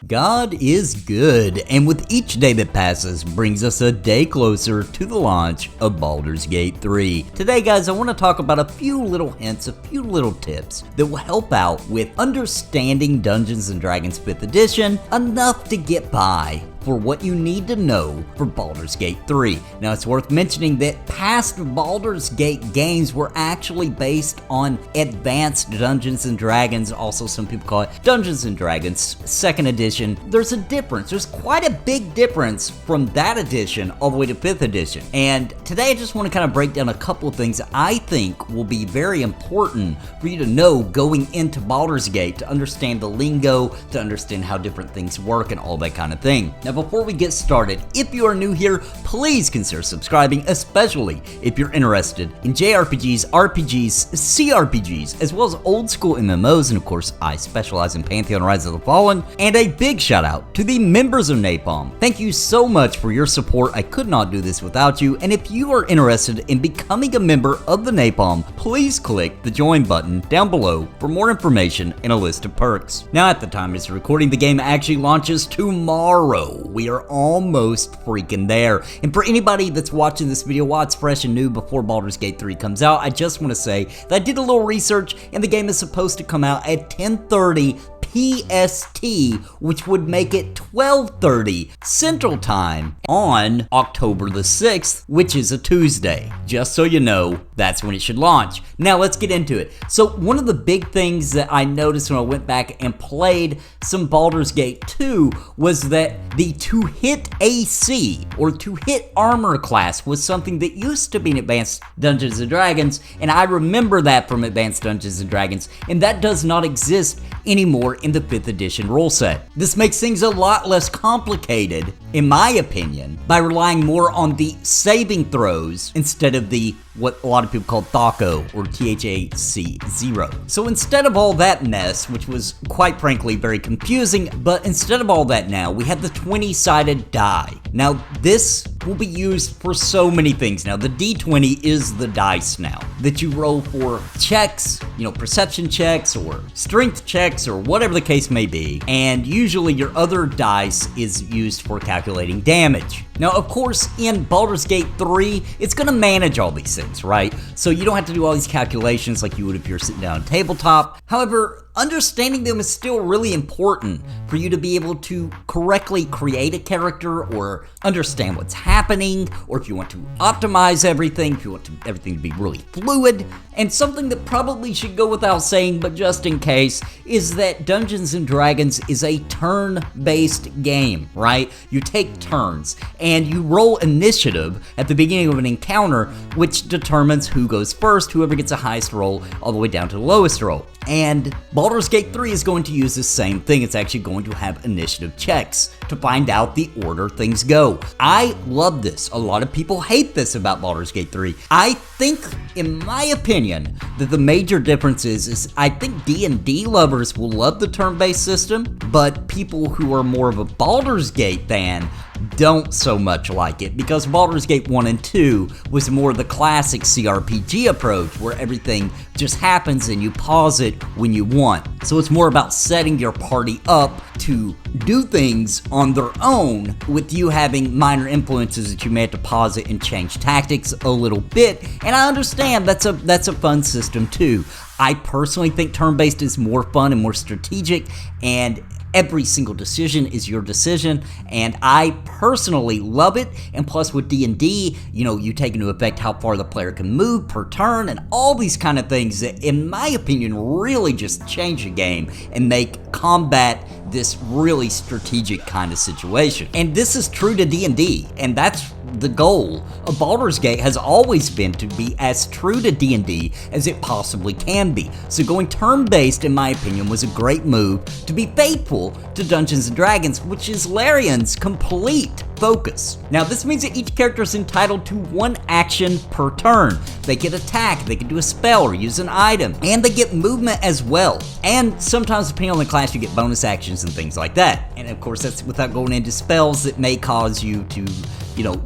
God is good, and with each day that passes brings us a day closer to the launch of Baldur's Gate 3. Today, guys, I want to talk about a few little hints, a few little tips that will help out with understanding Dungeons & Dragons 5th Edition enough to get by for what you need to know for Baldur's Gate 3. Now, it's worth mentioning that past Baldur's Gate games were actually based on Advanced Dungeons & Dragons, also some people call it Dungeons & Dragons 2nd Edition. There's a difference. There's quite a big difference from that edition all the way to 5th Edition. And today I just want to kind of break down a couple of things that I think will be very important for you to know going into Baldur's Gate, to understand the lingo, to understand how different things work and all that kind of thing. Now, before we get started, if you are new here, please consider subscribing, especially if you're interested in JRPGs, RPGs, CRPGs, as well as old school MMOs, and of course, I specialize in Pantheon Rise of the Fallen. And a big shout out to the members of Napalm. Thank you so much for your support. I could not do this without you, and if you are interested in becoming a member of the Napalm, please click the join button down below for more information and a list of perks. Now, at the time of this recording, the game actually launches tomorrow. We are almost freaking there. And for anybody that's watching this video while it's fresh and new before Baldur's Gate 3 comes out, I just want to say that I did a little research and the game is supposed to come out at 10:30 PST, which would make it 12:30 Central Time on October the 6th, which is a Tuesday. Just so you know, that's when it should launch. Now let's get into it. So one of the big things that I noticed when I went back and played some Baldur's Gate 2 was that the to-hit AC, or to-hit armor class, was something that used to be in Advanced Dungeons & Dragons, and I remember that from Advanced Dungeons & Dragons, and that does not exist anymore in the 5th edition rule set. This makes things a lot less complicated, in my opinion, by relying more on the saving throws instead of the what a lot of people call THAC0 or THAC0. So instead of all that mess, which was quite frankly very confusing, but instead of all that now, we have the 20-sided die. Now this will be used for so many things now. The D20 is the dice now that you roll for checks, perception checks or strength checks or whatever the case may be. And usually your other dice is used for calculating damage. Now, of course, in Baldur's Gate 3, it's going to manage all these things, right? So you don't have to do all these calculations like you would if you're sitting down on a tabletop. However, understanding them is still really important for you to be able to correctly create a character or understand what's happening, or if you want to optimize everything, if you want everything to be really fluid. And something that probably should go without saying, but just in case, is that Dungeons & Dragons is a turn-based game, right? You take turns, and you roll initiative at the beginning of an encounter, which determines who goes first, whoever gets the highest roll, all the way down to the lowest roll. And Baldur's Gate 3 is going to use the same thing. It's actually going to have initiative checks to find out the order things go. I love this. A lot of people hate this about Baldur's Gate 3. I think, in my opinion, that the major difference is I think D&D lovers will love the turn-based system, but people who are more of a Baldur's Gate fan don't so much like it, because Baldur's Gate 1 and 2 was more the classic CRPG approach where everything just happens and you pause it when you want. So it's more about setting your party up to do things on their own, with you having minor influences that you may have to pause it and change tactics a little bit. And I understand that's a fun system too. I personally think turn-based is more fun and more strategic, and every single decision is your decision, and I personally love it. And plus with D&D, you take into effect how far the player can move per turn and all these kind of things that, in my opinion, really just change the game and make combat this really strategic kind of situation. And this is true to D&D, and that's the goal of Baldur's Gate has always been to be as true to D&D as it possibly can be. So going turn-based, in my opinion, was a great move to be faithful to Dungeons & Dragons, which is Larian's complete focus. Now, this means that each character is entitled to one action per turn. They can attack, they can do a spell or use an item, and they get movement as well. And sometimes, depending on the class, you get bonus actions and things like that. And of course, that's without going into spells that may cause you to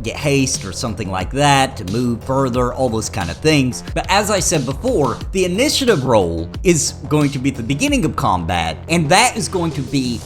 get haste or something like that to move further, all those kind of things. But as I said before, the initiative roll is going to be at the beginning of combat, and that is going to be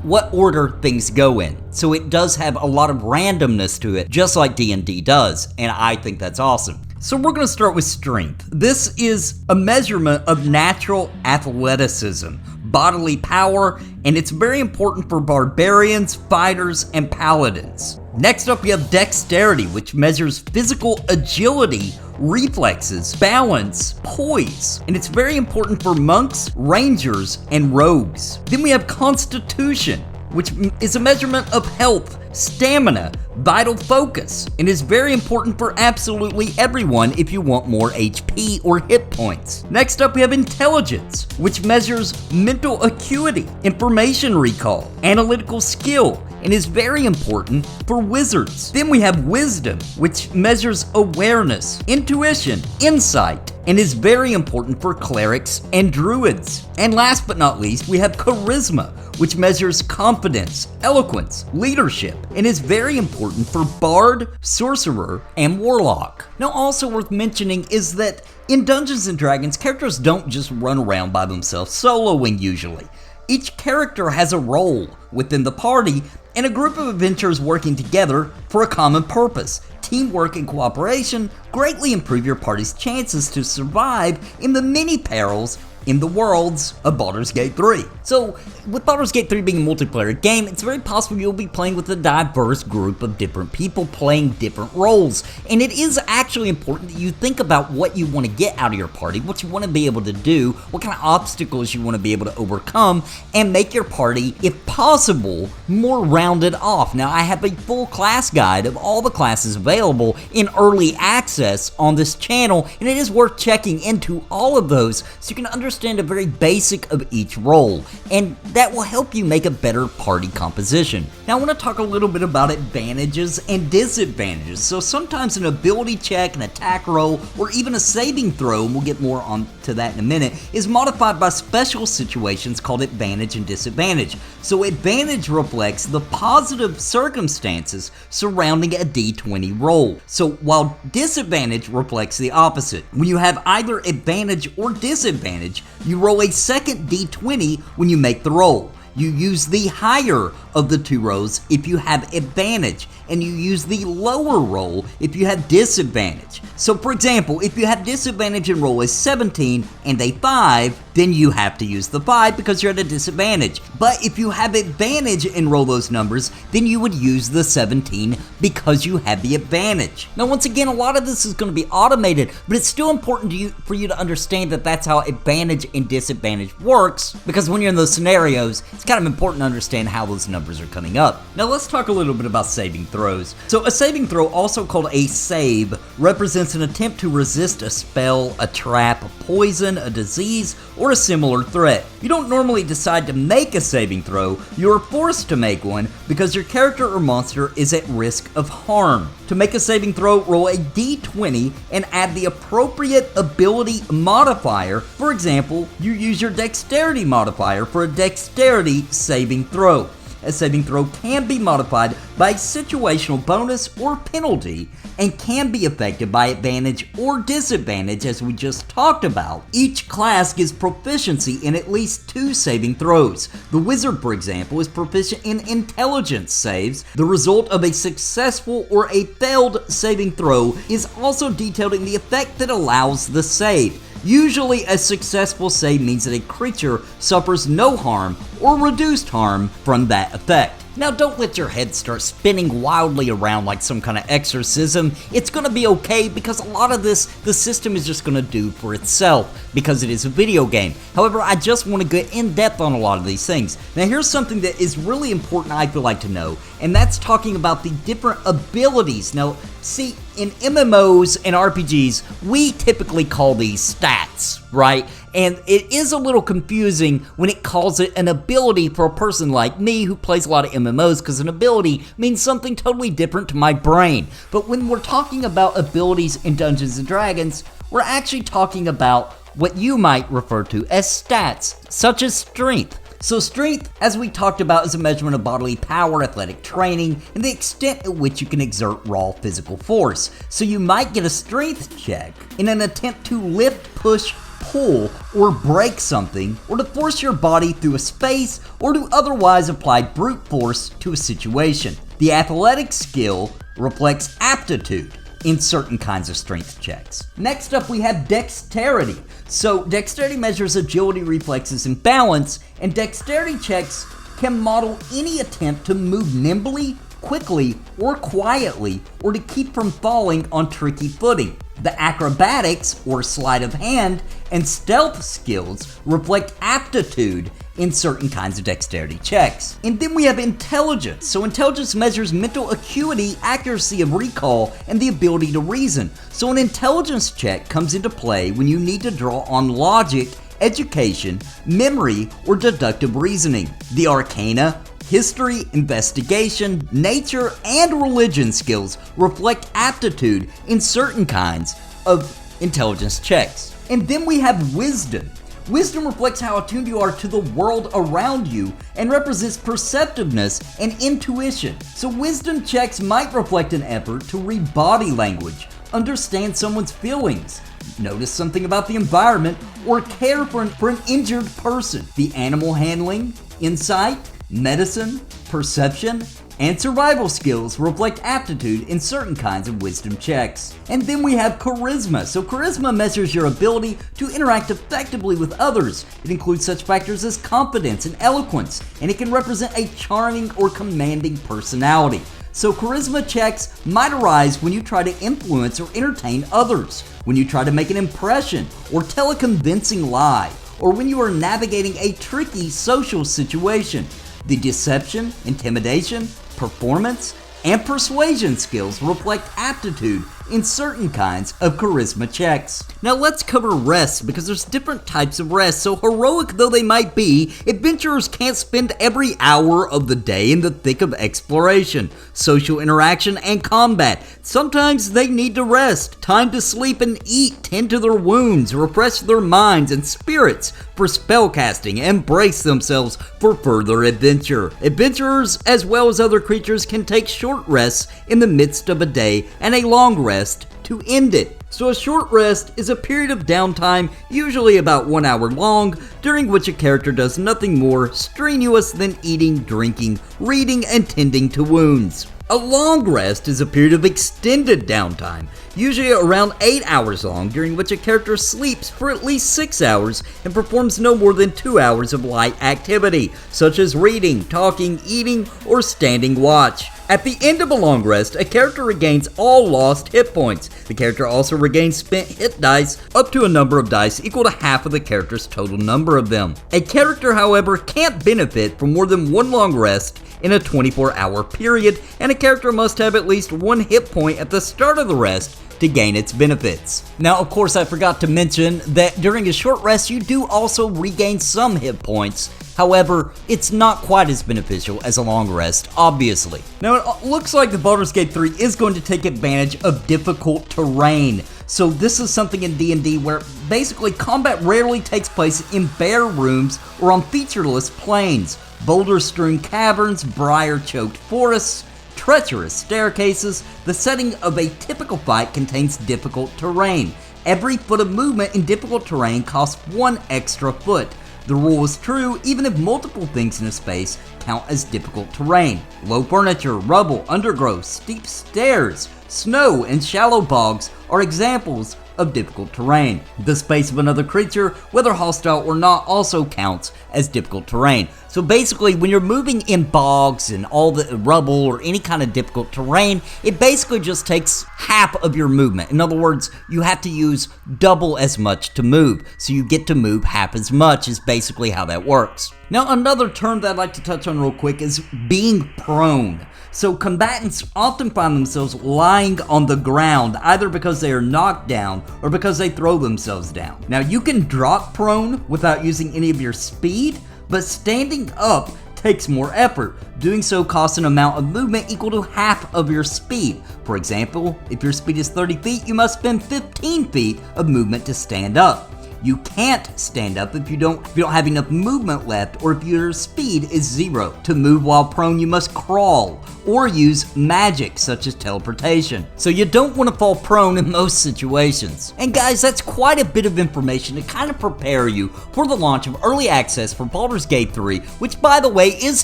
what order things go in. So it does have a lot of randomness to it, just like D&D does, and I think that's awesome. So we're going to start with strength. This is a measurement of natural athleticism, bodily power, and it's very important for barbarians, fighters, and paladins. Next up, we have dexterity, which measures physical agility, reflexes, balance, poise, and it's very important for monks, rangers, and rogues. Then we have constitution, which is a measurement of health, stamina, vital focus, and is very important for absolutely everyone if you want more HP or hit points. Next up, we have intelligence, which measures mental acuity, information recall, analytical skill, and is very important for wizards. Then we have wisdom, which measures awareness, intuition, insight, and is very important for clerics and druids. And last but not least, we have charisma, which measures confidence, eloquence, leadership, and is very important for bard, sorcerer, and warlock. Now, also worth mentioning is that in Dungeons & Dragons, characters don't just run around by themselves soloing usually. Each character has a role within the party and a group of adventurers working together for a common purpose. Teamwork and cooperation greatly improve your party's chances to survive in the many perils in the worlds of Baldur's Gate 3. So, with Baldur's Gate 3 being a multiplayer game, it's very possible you'll be playing with a diverse group of different people playing different roles. And it is actually important that you think about what you want to get out of your party, what you want to be able to do, what kind of obstacles you want to be able to overcome, and make your party, if possible, more rounded off. Now, I have a full class guide of all the classes available in early access on this channel, and it is worth checking into all of those so you can understand a very basic of each role, and that will help you make a better party composition. Now, I want to talk a little bit about advantages and disadvantages. So sometimes an ability check, an attack roll, or even a saving throw, and we'll get more on to that in a minute, is modified by special situations called advantage and disadvantage. So advantage reflects the positive circumstances surrounding a d20 roll. So while disadvantage reflects the opposite. When you have either advantage or disadvantage, you roll a second d20 when you make the roll. You use the higher of the two rolls if you have advantage, and you use the lower roll if you have disadvantage. So for example, if you have disadvantage and roll is 17 and a 5, then you have to use the 5 because you're at a disadvantage. But if you have advantage and roll those numbers, then you would use the 17 because you have the advantage. Now, once again, a lot of this is going to be automated, but it's still important for you to understand that that's how advantage and disadvantage works, because when you're in those scenarios, it's kind of important to understand how those numbers are coming up. Now, let's talk a little bit about saving throws. So a saving throw, also called a save, represents an attempt to resist a spell, a trap, a poison, a disease, or a similar threat. You don't normally decide to make a saving throw, you are forced to make one because your character or monster is at risk of harm. To make a saving throw, roll a d20 and add the appropriate ability modifier. For example, you use your dexterity modifier for a dexterity saving throw. A saving throw can be modified by a situational bonus or penalty and can be affected by advantage or disadvantage, as we just talked about. Each class gives proficiency in at least 2 saving throws. The wizard, for example, is proficient in intelligence saves. The result of a successful or a failed saving throw is also detailed in the effect that allows the save. Usually, a successful save means that a creature suffers no harm or reduced harm from that effect. Now, don't let your head start spinning wildly around like some kind of exorcism. It's going to be okay because a lot of this, the system is just going to do for itself because it is a video game. However, I just want to get in depth on a lot of these things. Now, here's something that is really important I feel like to know, and that's talking about the different abilities. Now, see, in MMOs and RPGs, we typically call these stats, right? And it is a little confusing when it calls it an ability for a person like me who plays a lot of MMOs, because an ability means something totally different to my brain. But when we're talking about abilities in Dungeons & Dragons, we're actually talking about what you might refer to as stats, such as strength, So strength, as we talked about, is a measurement of bodily power, athletic training, and the extent at which you can exert raw physical force. So you might get a strength check in an attempt to lift, push, pull, or break something, or to force your body through a space, or to otherwise apply brute force to a situation. The athletic skill reflects aptitude in certain kinds of strength checks. Next up, we have dexterity. So dexterity measures agility, reflexes, and balance, and dexterity checks can model any attempt to move nimbly, quickly, or quietly, or to keep from falling on tricky footing. The acrobatics, or sleight of hand, and stealth skills reflect aptitude in certain kinds of dexterity checks. And then we have intelligence. So intelligence measures mental acuity, accuracy of recall, and the ability to reason. So an intelligence check comes into play when you need to draw on logic, education, memory, or deductive reasoning. The arcana, history, investigation, nature, and religion skills reflect aptitude in certain kinds of intelligence checks. And then we have wisdom. Wisdom reflects how attuned you are to the world around you and represents perceptiveness and intuition. So wisdom checks might reflect an effort to read body language, understand someone's feelings, notice something about the environment, or care for an injured person. The animal handling, insight, medicine, perception, and survival skills reflect aptitude in certain kinds of wisdom checks. And then we have charisma. So charisma measures your ability to interact effectively with others. It includes such factors as confidence and eloquence, and it can represent a charming or commanding personality. So charisma checks might arise when you try to influence or entertain others, when you try to make an impression or tell a convincing lie, or when you are navigating a tricky social situation. The deception, intimidation, performance, and persuasion skills reflect aptitude in certain kinds of charisma checks. Now let's cover rest, because there's different types of rest. So heroic though they might be, adventurers can't spend every hour of the day in the thick of exploration, social interaction, and combat. Sometimes they need to rest, time to sleep and eat, tend to their wounds, refresh their minds and spirits for spellcasting, and brace themselves for further adventure. Adventurers, as well as other creatures, can take short rests in the midst of a day and a long rest to end it. So a short rest is a period of downtime, usually about 1 hour long, during which a character does nothing more strenuous than eating, drinking, reading, and tending to wounds. A long rest is a period of extended downtime, usually around 8 hours long, during which a character sleeps for at least 6 hours and performs no more than 2 hours of light activity, such as reading, talking, eating, or standing watch. At the end of a long rest, a character regains all lost hit points. The character also regains spent hit dice up to a number of dice equal to half of the character's total number of them. A character, however, can't benefit from more than one long rest in a 24-hour period, and a character must have at least one hit point at the start of the rest to gain its benefits. Now, of course, I forgot to mention that during a short rest, you do also regain some hit points. However, it's not quite as beneficial as a long rest, obviously. Now, it looks like the Baldur's Gate 3 is going to take advantage of difficult terrain. So this is something in D&D where basically combat rarely takes place in bare rooms or on featureless plains. Boulder-strewn caverns, briar-choked forests, treacherous staircases. The setting of a typical fight contains difficult terrain. Every foot of movement in difficult terrain costs 1 extra foot. The rule is true even if multiple things in a space count as difficult terrain. Low furniture, rubble, undergrowth, steep stairs, snow, and shallow bogs are examples of difficult terrain. The space of another creature, whether hostile or not, also counts as difficult terrain. So basically, when you're moving in bogs and all the rubble or any kind of difficult terrain, it basically just takes half of your movement. In other words, you have to use double as much to move. So you get to move half as much is basically how that works. Now, another term that I'd like to touch on real quick is being prone. So combatants often find themselves lying on the ground, either because they are knocked down or because they throw themselves down. Now, you can drop prone without using any of your speed, but standing up takes more effort. Doing so costs an amount of movement equal to half of your speed. For example, if your speed is 30 feet, you must spend 15 feet of movement to stand up. You can't stand up if you don't have enough movement left, or if your speed is 0. To move while prone, you must crawl or use magic such as teleportation. So you don't want to fall prone in most situations. And guys, that's quite a bit of information to kind of prepare you for the launch of early access for Baldur's Gate 3, which by the way is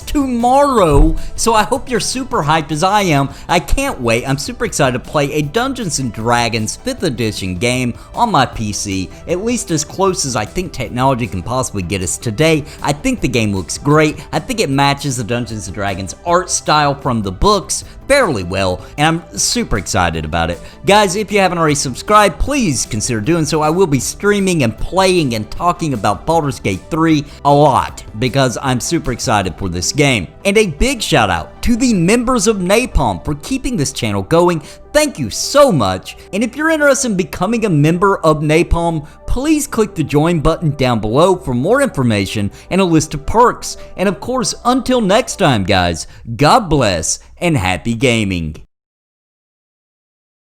tomorrow. So I hope you're super hyped as I am. I can't wait. I'm super excited to play a Dungeons & Dragons 5th edition game on my PC, at least as close as I think technology can possibly get us today. I think the game looks great. I think it matches the Dungeons & Dragons art style from the books fairly well, and I'm super excited about it. Guys, if you haven't already subscribed, please consider doing so. I will be streaming and playing and talking about Baldur's Gate 3 a lot because I'm super excited for this game. And a big shout out to the members of Napalm for keeping this channel going. Thank you so much. And if you're interested in becoming a member of Napalm, please click the join button down below for more information and a list of perks. And of course, until next time, guys, God bless and happy gaming.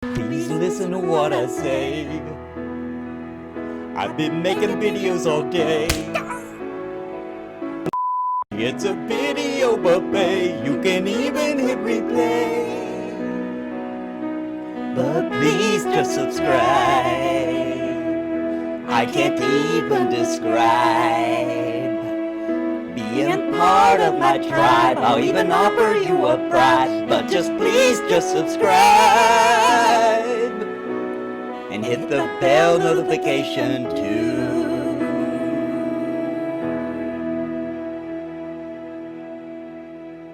Please listen to what I say. I've been making videos all day. It's a video buffet, you can even hit replay. But please just subscribe. I can't even describe being part of my tribe. I'll even offer you a prize. But just please just subscribe and hit the bell notification too.